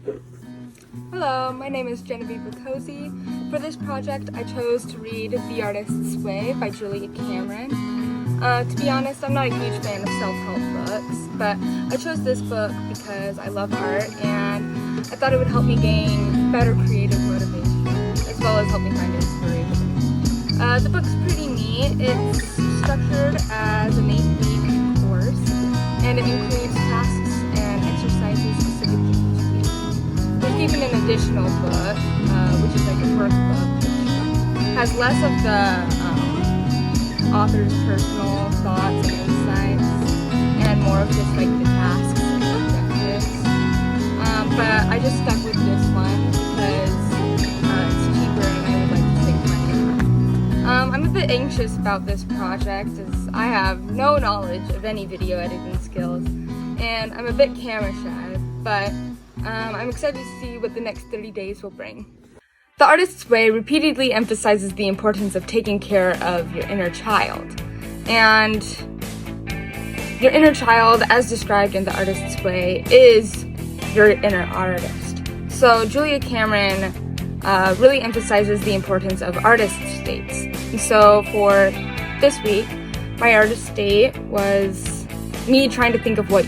Hello, my name is Genevieve Riccozzi. For this project, I chose to read The Artist's Way by Julia Cameron. To be honest, I'm not a huge fan of self-help books, but I chose this book because I love art and I thought it would help me gain better creative motivation, as well as help me find inspiration. The book's pretty neat. It's structured as an 8-week course, and it includes tasks and exercises specific to each week. There's even an additional book, which is like a workbook, which has less of the author's personal thoughts and insights, and more of just like the tasks and objectives. But I just stuck with this one because it's cheaper and I would like to save money. I'm a bit anxious about this project as I have no knowledge of any video editing skills, and I'm a bit camera shy, but I'm excited to see what the next 30 days will bring. The Artist's Way repeatedly emphasizes the importance of taking care of your inner child. And your inner child, as described in The Artist's Way, is your inner artist. So Julia Cameron really emphasizes the importance of artist states. And so for this week, my artist state was me trying to think of what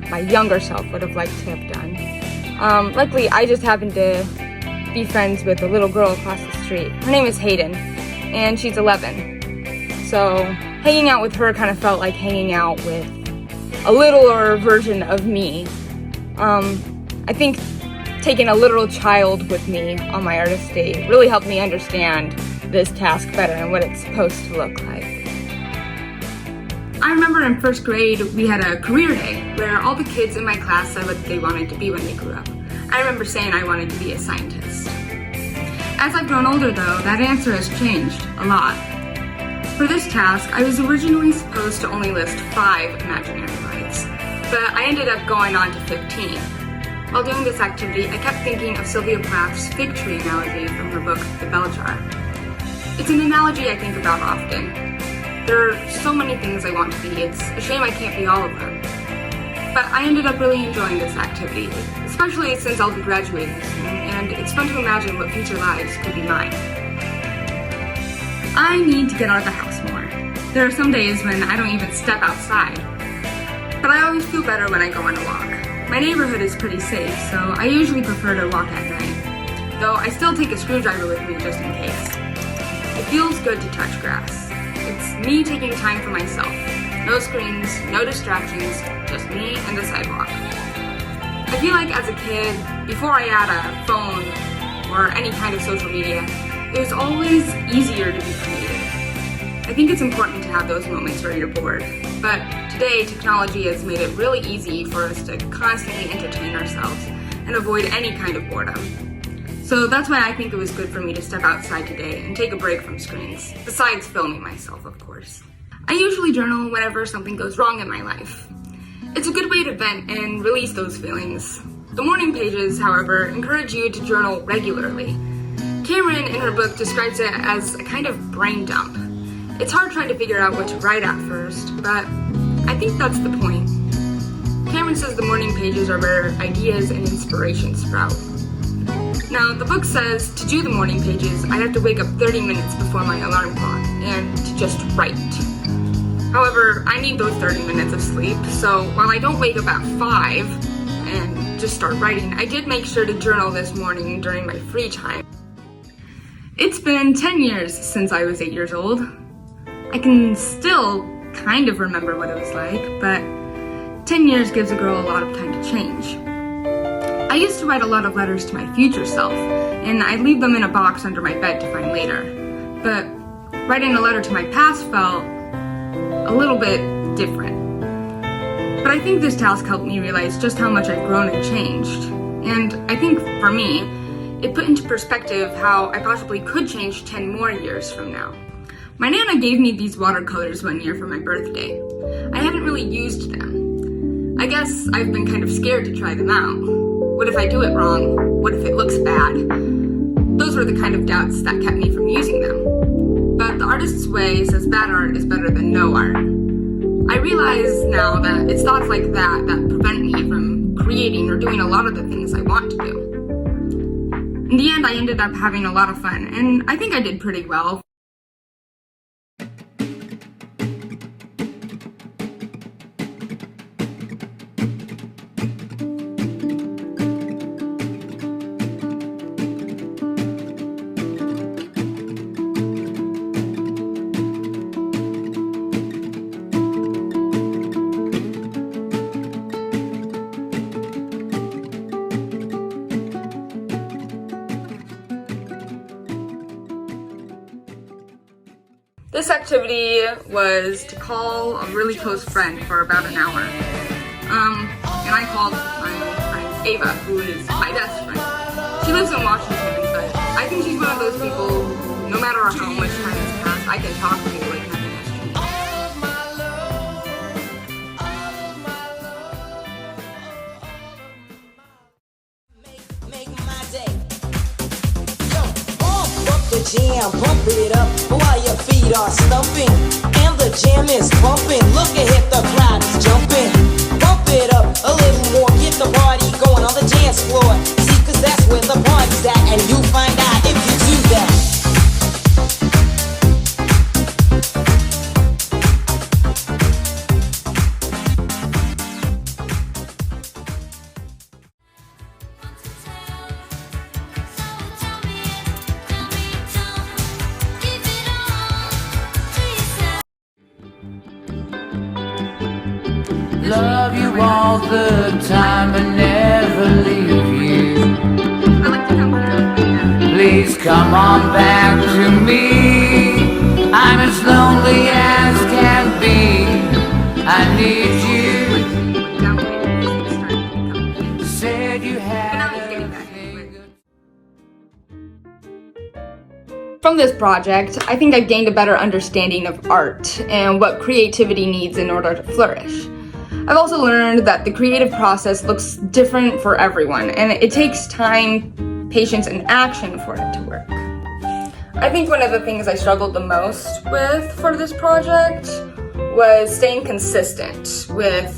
my younger self would have liked to have done. Luckily, I just happened to be friends with a little girl across the street. Her name is Hayden, and she's 11. So hanging out with her kind of felt like hanging out with a littler version of me. I think taking a little child with me on my artist day really helped me understand this task better and what it's supposed to look like. I remember in first grade we had a career day where all the kids in my class said what they wanted to be when they grew up. I remember saying I wanted to be a scientist. As I've grown older though, that answer has changed a lot. For this task, I was originally supposed to only list 5 imaginary rights, but I ended up going on to 15. While doing this activity, I kept thinking of Sylvia Plath's fig tree analogy from her book, The Bell Jar. It's an analogy I think about often. There are so many things I want to be, it's a shame I can't be all of them. But I ended up really enjoying this activity, especially since I'll be graduating soon, and it's fun to imagine what future lives could be mine. I need to get out of the house more. There are some days when I don't even step outside, but I always feel better when I go on a walk. My neighborhood is pretty safe, so I usually prefer to walk at night, though I still take a screwdriver with me just in case. It feels good to touch grass. It's me taking time for myself. No screens, no distractions, just me and the sidewalk. I feel like as a kid, before I had a phone or any kind of social media, it was always easier to be creative. I think it's important to have those moments where you're bored, but today technology has made it really easy for us to constantly entertain ourselves and avoid any kind of boredom. So that's why I think it was good for me to step outside today and take a break from screens, besides filming myself, of course. I usually journal whenever something goes wrong in my life. It's a good way to vent and release those feelings. The morning pages, however, encourage you to journal regularly. Cameron, in her book, describes it as a kind of brain dump. It's hard trying to figure out what to write at first, but I think that's the point. Cameron says the morning pages are where ideas and inspiration sprout. Now, the book says to do the morning pages, I have to wake up 30 minutes before my alarm clock and to just write. However, I need those 30 minutes of sleep, so while I don't wake up at 5 and just start writing, I did make sure to journal this morning during my free time. It's been 10 years since I was 8 years old. I can still kind of remember what it was like, but 10 years gives a girl a lot of time to change. I used to write a lot of letters to my future self, and I'd leave them in a box under my bed to find later. But writing a letter to my past felt a little bit different. But I think this task helped me realize just how much I've grown and changed. And I think, for me, it put into perspective how I possibly could change 10 more years from now. My Nana gave me these watercolors one year for my birthday. I hadn't really used them. I guess I've been kind of scared to try them out. What if I do it wrong? What if it looks bad? Those were the kind of doubts that kept me from using them. But The Artist's Way says bad art is better than no art. I realize now that it's thoughts like that that prevent me from creating creating or doing a lot of the things I want to do. In the end, I ended up having a lot of fun, and I think I did pretty well. This activity was to call a really close friend for about an hour. And I called my friend Ava, who is my best friend. She lives in Washington, but I think she's one of those people who, no matter how much time has passed, I can talk to you like nothing has changed. Jam, pump it up while your feet are stumping and the jam is pumping. Look ahead, the crowd is jumping. Pump it up a little more, get the party going on the dance floor. See, cause that's where the party's at, and you find out if you do that. Love you all the time and never leave you. I like to come here. Please come on back to me. I'm as lonely as can be. I need you. Said you had everything. From this project, I think I've gained a better understanding of art and what creativity needs in order to flourish. I've also learned that the creative process looks different for everyone, and it takes time, patience, and action for it to work. I think one of the things I struggled the most with for this project was staying consistent with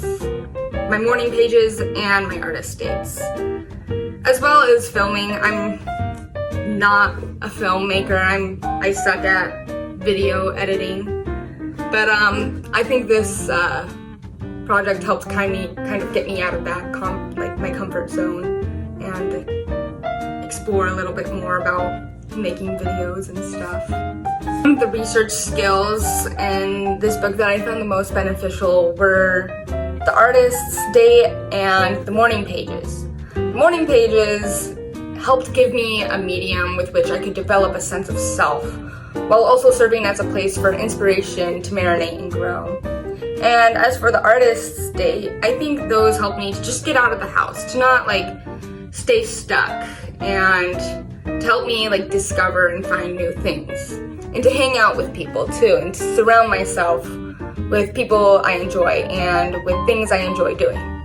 my morning pages and my artist dates. As well as filming, I'm not a filmmaker. I suck at video editing, but I think this project helped kind of get me out of that my comfort zone and explore a little bit more about making videos and stuff. Some of the research skills in this book that I found the most beneficial were the artist's date and the morning pages. The morning pages helped give me a medium with which I could develop a sense of self, while also serving as a place for inspiration to marinate and grow. And as for the artist's date, I think those helped me to just get out of the house, to not stay stuck, and to help me discover and find new things, and to hang out with people too, and to surround myself with people I enjoy and with things I enjoy doing.